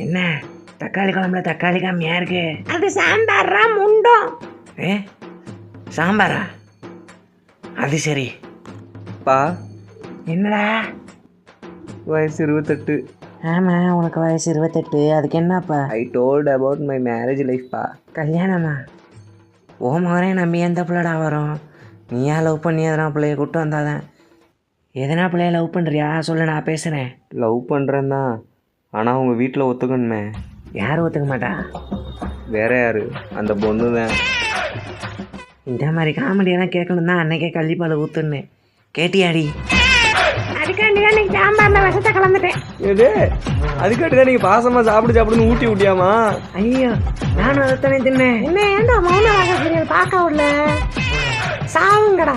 என்ன தக்காளி குழம்புல தக்காளி கம்மியா இருக்கு? அது சாம்பாரா முண்டம்? சாம்பாரா? அது சரி. பா என்னடா? வயசு 28. ஆமா, உனக்கு வயசு 28. அதுக்கு என்னப்பா? I told about my marriage life பா. கல்யாணமா? ஓ மகனே நம்பி எந்த பிள்ளைடா வரும்? நீயா லவ் பண்ணி எதனா பிள்ளைய கூப்பிட்டு வந்தாதான். எதனா பிள்ளைய லவ் பண்ணுறியா சொல்லு, நான் பேசுகிறேன். லவ் பண்ணுறேன் தான், ஆனால் உங்கள் வீட்டில் ஒத்துக்கணுமே. யாரும் ஒத்துக்க மாட்டா. வேற யாரு? அந்த பொண்ணு தான். இந்த மாதிரி காமெடியெல்லாம் கேட்கணும் தான் அன்னைக்கே கள்ளிப்பால் ஊற்றுன்னு கேட்டியாடி? அதுக்காண்டி தான் நீங்கள் சாம்பாரில் விஷத்தை கலந்துட்டேன். எது? அதுக்காட்டி தான் நீங்கள் பாசமாக சாப்பிடுன்னு ஊட்டி விட்டியாமா? ஐயோ, நானும் அதைத்தானே தின்னேன். என்ன ஏன்டா மௌன ராக சீரியல் பார்க்க விடல? சாவுங்கடா.